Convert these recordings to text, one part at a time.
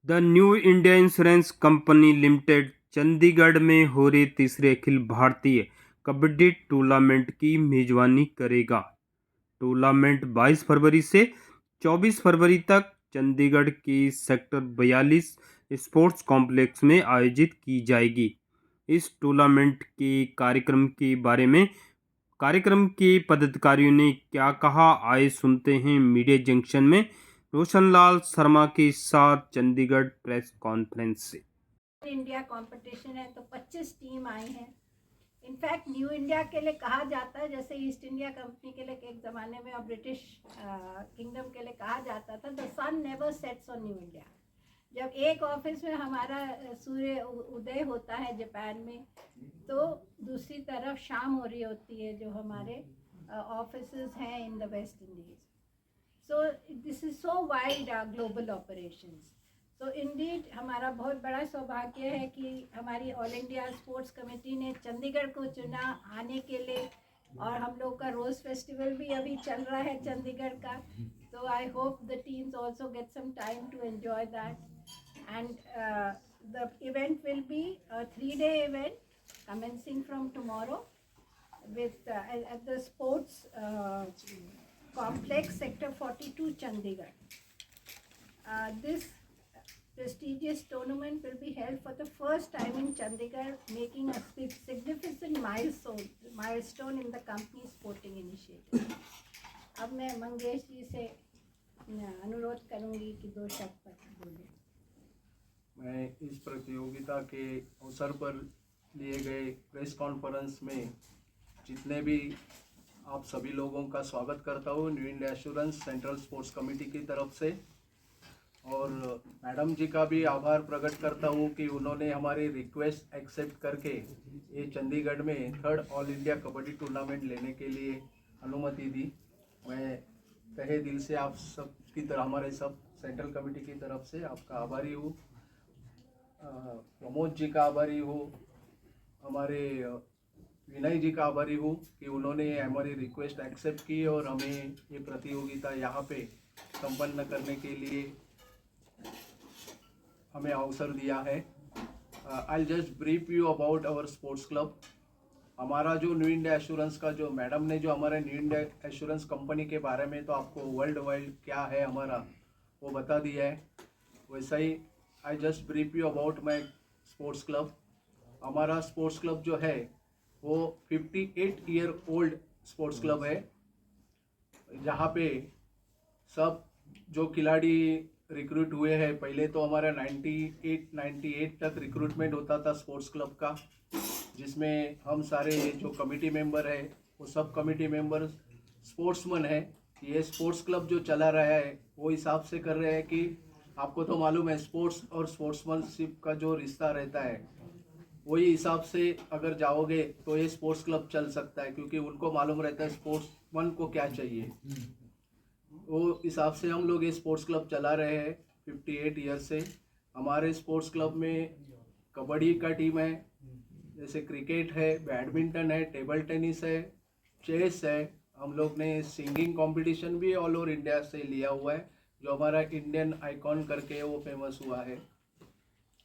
The new India insurance company limited Chandigarh में हो रहे तीसरे अखिल भारतीय कबड्डी टूर्नामेंट की मेजबानी करेगा। टूर्नामेंट 22 फरवरी से 24 फरवरी तक चंडीगढ़ के सेक्टर 42 स्पोर्ट्स कॉम्प्लेक्स में आयोजित की जाएगी। इस टूर्नामेंट के कार्यक्रम के बारे में कार्यक्रम के पदाधिकारियों ने क्या कहा, आइए सुनते हैं मीडिया जंक्शन में रोशनलाल शर्मा के साथ चंडीगढ़ प्रेस कॉन्फ्रेंस से। इंडिया कंपटीशन है तो 25 टीम आई हैं। इनफैक्ट न्यू इंडिया के लिए कहा जाता है, जैसे ईस्ट इंडिया कंपनी के लिए एक ज़माने में और ब्रिटिश किंगडम के लिए कहा जाता था, the sun never sets on new India. जब एक ऑफिस में हमारा सूर्य उदय होता है जापान में, तो दूसरी तरफ शाम हो रही होती है जो हमारे ऑफिसेज हैं in the West Indies. So this is so wide global operations. तो इंडीड हमारा बहुत बड़ा सौभाग्य है कि हमारी ऑल इंडिया स्पोर्ट्स कमेटी ने चंडीगढ़ को चुना आने के लिए, और हम लोग का रोज़ फेस्टिवल भी अभी चल रहा है चंडीगढ़ का। तो I hope the teams also get some time to enjoy that. And the event will be a 3-day event commencing from tomorrow with at the sports complex sector 42 Chandigarh. This prestigious tournament will be held for the first time in Chandigarh, making a significant milestone in the company's sporting initiative. अब मैं मंगेश जी से अनुरोध करूंगी कि 2 शब्द बोलें। मैं इस प्रतियोगिता के अवसर पर लिए गए प्रेस कॉन्फ्रेंस में जितने भी आप सभी लोगों का स्वागत करता हूँ new India Assurance central sports committee की तरफ से, और मैडम जी का भी आभार प्रकट करता हूँ कि उन्होंने हमारी रिक्वेस्ट एक्सेप्ट करके ये चंडीगढ़ में 3rd all India kabaddi tournament लेने के लिए अनुमति दी। मैं तहे दिल से आप सब की तरह हमारे सब सेंट्रल कमेटी की तरफ से आपका आभारी हूँ, प्रमोद जी का आभारी हूँ, हमारे विनय जी का आभारी हूँ कि उन्होंने हमारी रिक्वेस्ट एक्सेप्ट की और हमें ये प्रतियोगिता यहाँ पे संपन्न करने के लिए हमें अवसर दिया है। I just brief you about our sports club. हमारा जो न्यू इंडिया एश्योरेंस का जो मैडम ने जो हमारे न्यू इंडिया एश्योरेंस कंपनी के बारे में तो आपको वर्ल्ड वाइड क्या है हमारा वो बता दिया है, वैसा ही I just brief you about my sports club. हमारा स्पोर्ट्स क्लब जो है वो 58 ईयर ओल्ड स्पोर्ट्स क्लब है, जहाँ पे सब जो खिलाड़ी रिक्रूट हुए हैं, पहले तो हमारा 98 तक रिक्रूटमेंट होता था स्पोर्ट्स क्लब का, जिसमें हम सारे जो कमेटी मेंबर है वो सब कमेटी मेंबर स्पोर्ट्समैन है। ये स्पोर्ट्स क्लब जो चला रहा है वो हिसाब से कर रहे हैं कि आपको तो मालूम है स्पोर्ट्स और स्पोर्ट्समैनशिप का जो रिश्ता रहता है वही हिसाब से अगर जाओगे तो ये स्पोर्ट्स क्लब चल सकता है, क्योंकि उनको मालूम रहता है स्पोर्ट्समैन को क्या चाहिए। वो हिसाब से हम लोग ये स्पोर्ट्स क्लब चला रहे हैं 58 ईयर से। हमारे स्पोर्ट्स क्लब में कबड्डी का टीम है, जैसे क्रिकेट है, बैडमिंटन है, टेबल टेनिस है, चेस है। हम लोग ने सिंगिंग कंपटीशन भी ऑल ओवर इंडिया से लिया हुआ है, जो हमारा इंडियन आइकॉन करके वो फेमस हुआ है।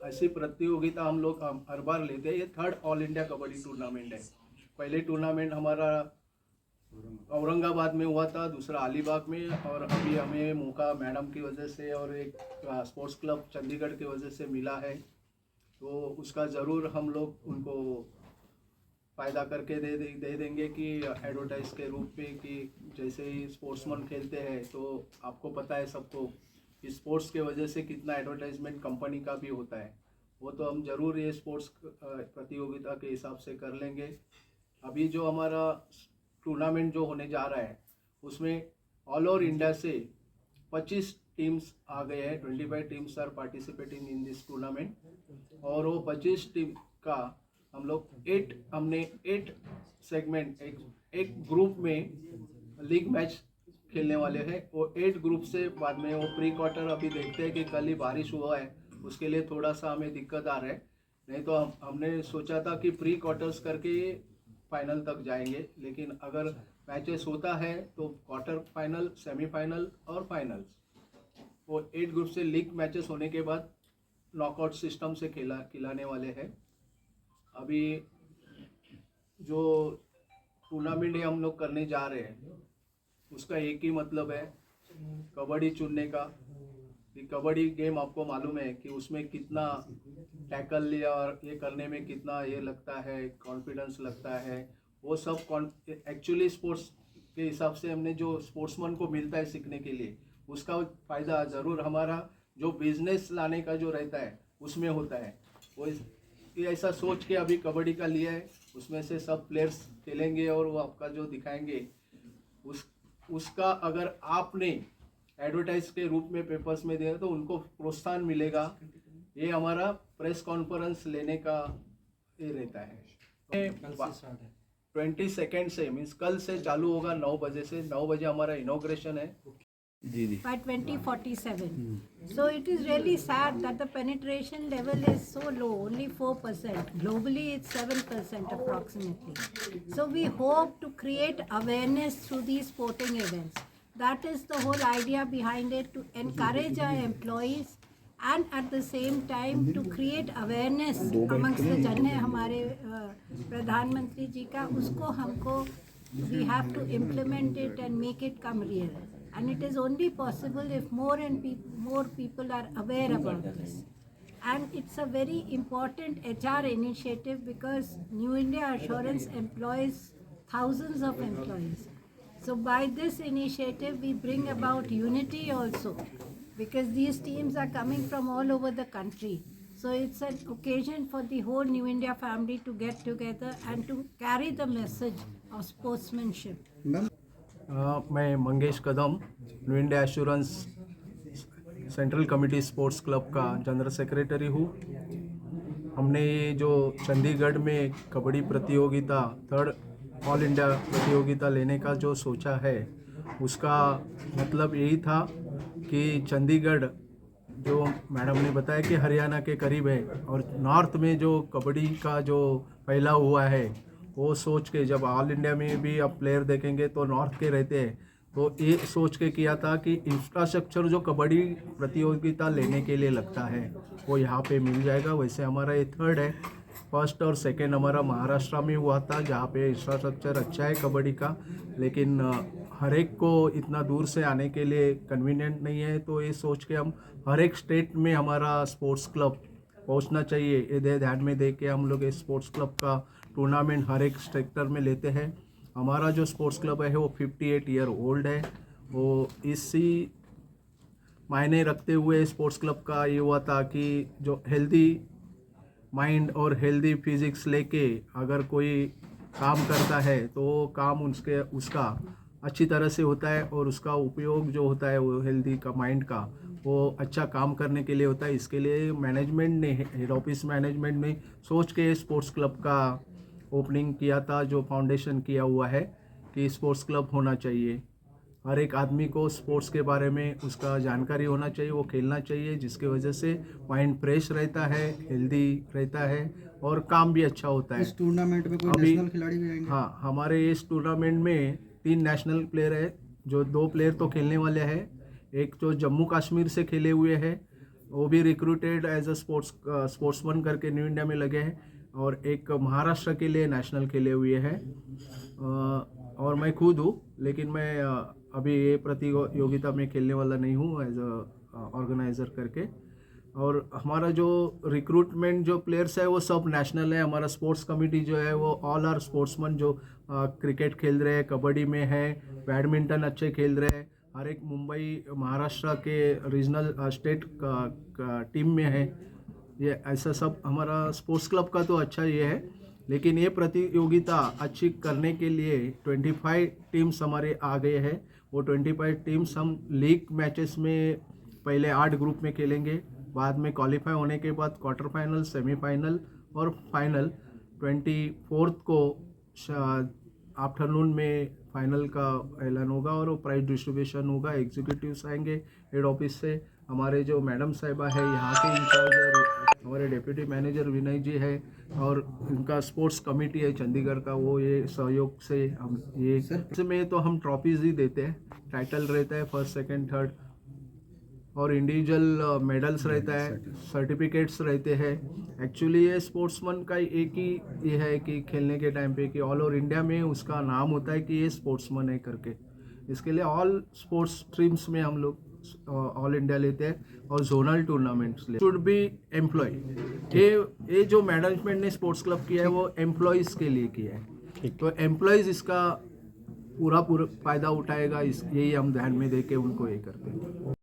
ऐसी प्रतियोगिता हम लोग हर बार लेते हैं। ये 3rd all India kabaddi tournament है। पहले टूर्नामेंट हमारा औरंगाबाद में हुआ था, दूसरा अलीबाग में, और अभी हमें मौका मैडम की वजह से और एक स्पोर्ट्स क्लब चंडीगढ़ की वजह से मिला है, तो उसका ज़रूर हम लोग उनको फ़ायदा करके दे देंगे कि एडवर्टाइज के रूप में, कि जैसे ही स्पोर्ट्समैन खेलते हैं तो आपको पता है सबको कि स्पोर्ट्स के वजह से कितना एडवर्टाइजमेंट कंपनी का भी होता है, वो तो हम ज़रूर ये स्पोर्ट्स प्रतियोगिता के हिसाब से कर लेंगे। अभी जो हमारा टूर्नामेंट जो होने जा रहा है उसमें ऑल ओवर इंडिया से 25 टीम्स आ गए हैं। 25 teams are participating in this tournament, और वो 25 टीम का हम लोग 8 सेगमेंट एक ग्रुप में लीग मैच खेलने वाले हैं। वो 8 ग्रुप से बाद में वो प्री क्वार्टर, अभी देखते हैं कि कल ही बारिश हुआ है उसके लिए थोड़ा सा हमें दिक्कत आ रहा है, नहीं तो हमने सोचा था कि प्री क्वार्टर्स करके फाइनल तक जाएंगे, लेकिन अगर मैचेस होता है तो क्वार्टर फाइनल, सेमीफाइनल और फाइनल, वो 8 ग्रुप से लीग मैचेस होने के बाद नॉकआउट सिस्टम से खिलाने वाले हैं। अभी जो टूर्नामेंट हम लोग करने जा रहे हैं उसका एक ही मतलब है कबड्डी चुनने का। कि कबड्डी गेम आपको मालूम है कि उसमें कितना टैकल लिया और ये करने में कितना ये लगता है, कॉन्फिडेंस लगता है, वो सब एक्चुअली स्पोर्ट्स के हिसाब से हमने जो स्पोर्ट्समैन को मिलता है सीखने के लिए उसका फ़ायदा ज़रूर हमारा जो बिजनेस लाने का जो रहता है उसमें होता है। ये ऐसा सोच के अभी कबड्डी का लिया है, उसमें से सब प्लेयर्स खेलेंगे और वो आपका जो दिखाएंगे उसका अगर आपने एडवर्टाइज के रूप में पेपर्स में दिया तो उनको प्रोत्साहन मिलेगा। ये हमारा प्रेस कॉन्फ्रेंस लेने का ये रहता है। 22 से मीन्स कल से चालू होगा 9 बजे से। 9 बजे हमारा इनॉग्रेशन है। by 2047. So it is really sad that the penetration level is so low, only 4%. Globally, it's 7% approximately. So we hope to create awareness through these sporting events. That is the whole idea behind it, to encourage our employees and at the same time to create awareness amongst the जन है हमारे प्रधानमंत्री जी का, उसको हमको we have to implement it and make it come real. And it is only possible if more people are aware about this. And it's a very important HR initiative because New India Assurance employs thousands of employees. So by this initiative, we bring about unity also, because these teams are coming from all over the country. So it's an occasion for the whole New India family to get together and to carry the message of sportsmanship. मैं Mangesh Kadam, New India Assurance central committee sports club का general secretary हूँ। हमने ये जो चंडीगढ़ में कबड्डी प्रतियोगिता 3rd all India प्रतियोगिता लेने का जो सोचा है उसका मतलब यही था कि चंडीगढ़ जो मैडम ने बताया कि हरियाणा के करीब है और नॉर्थ में जो कबड्डी का जो फैला हुआ है वो सोच के, जब ऑल इंडिया में भी आप प्लेयर देखेंगे तो नॉर्थ के रहते हैं, तो ये सोच के किया था कि इंफ्रास्ट्रक्चर जो कबड्डी प्रतियोगिता लेने के लिए लगता है वो यहाँ पे मिल जाएगा। वैसे हमारा ये 3rd है। 1st और 2nd हमारा महाराष्ट्र में हुआ था जहाँ पे इंफ्रास्ट्रक्चर अच्छा है कबड्डी का, लेकिन हर एक को इतना दूर से आने के लिए कन्वीनियंट नहीं है। तो ये सोच के हम हर एक स्टेट में हमारा स्पोर्ट्स क्लब पहुँचना चाहिए, ये ध्यान में दे के हम लोग इस स्पोर्ट्स क्लब का टूर्नामेंट हर एक सेक्टर में लेते हैं। हमारा जो स्पोर्ट्स क्लब है वो 58 ईयर ओल्ड है। वो इसी मायने रखते हुए स्पोर्ट्स क्लब का ये हुआ था कि जो हेल्दी माइंड और हेल्दी फिजिक्स लेके अगर कोई काम करता है तो वो काम उसका अच्छी तरह से होता है और उसका उपयोग जो होता है वो हेल्दी का माइंड का वो अच्छा काम करने के लिए होता है। इसके लिए मैनेजमेंट ने, हेड ऑफिस मैनेजमेंट ने सोच के स्पोर्ट्स क्लब का ओपनिंग किया था, जो फाउंडेशन किया हुआ है कि स्पोर्ट्स क्लब होना चाहिए। हर एक आदमी को स्पोर्ट्स के बारे में उसका जानकारी होना चाहिए, वो खेलना चाहिए, जिसकी वजह से माइंड फ्रेश रहता है, हेल्दी रहता है और काम भी अच्छा होता है। इस टूर्नामेंट में कोई नेशनल खिलाड़ी भी आएंगे? हाँ, हमारे इस टूर्नामेंट में 3 नेशनल प्लेयर है, जो 2 प्लेयर तो खेलने वाले हैं। एक जो जम्मू कश्मीर से खेले हुए हैं वो भी रिक्रूटेड एज अ स्पोर्ट्समैन करके न्यू इंडिया में लगे हैं, और एक महाराष्ट्र के लिए नेशनल खेले हुए हैं। और मैं खुद हूँ, लेकिन मैं अभी ये प्रतियोगिता में खेलने वाला नहीं हूँ एज अ ऑर्गेनाइज़र करके। और हमारा जो रिक्रूटमेंट जो प्लेयर्स है वो सब नेशनल है। हमारा स्पोर्ट्स कमेटी जो है वो ऑल आर स्पोर्ट्समैन, जो क्रिकेट खेल रहे हैं, कबड्डी में है, बैडमिंटन अच्छे खेल रहे हैं, हर एक मुंबई महाराष्ट्र के रीजनल स्टेट का टीम में है। ये ऐसा सब हमारा स्पोर्ट्स क्लब का तो अच्छा ये है। लेकिन ये प्रतियोगिता अच्छी करने के लिए 25 टीम्स हमारे आ गए हैं। वो 25 टीम्स हम लीग मैचेस में पहले 8 ग्रुप में खेलेंगे, बाद में क्वालिफाई होने के बाद क्वार्टर फाइनल, सेमीफाइनल और फाइनल। 24 को आफ्टरनून में फाइनल का ऐलान होगा और प्राइज डिस्ट्रीब्यूशन होगा। एग्जीक्यूटिव्स आएंगे हेड ऑफिस से, हमारे जो मैडम साहिबा है यहाँ के इंचार्ज, हमारे डिप्यूटी मैनेजर विनय जी है, और उनका स्पोर्ट्स कमेटी है चंडीगढ़ का, वो ये सहयोग से हम ये में तो हम ट्रॉफीज ही देते हैं। टाइटल रहता है 1st, 2nd, 3rd। और इंडिविजुअल मेडल्स रहता है, सर्टिफिकेट्स रहते हैं। एक्चुअली ये स्पोर्ट्समैन का एक ही ये है कि खेलने के टाइम पे कि ऑल ओवर इंडिया में उसका नाम होता है कि ये स्पोर्ट्समैन है करके। इसके लिए ऑल स्पोर्ट्स स्ट्रीम्स में हम लोग ऑल इंडिया लेते हैं और जोनल टूर्नामेंट्स ले। Should be employ. ये जो मैनेजमेंट ने स्पोर्ट्स क्लब किया है वो एम्प्लॉयज़ के लिए किया है, तो एम्प्लॉयज़ इसका पूरा फायदा उठाएगा, यही हम ध्यान में दे के उनको ये करते हैं।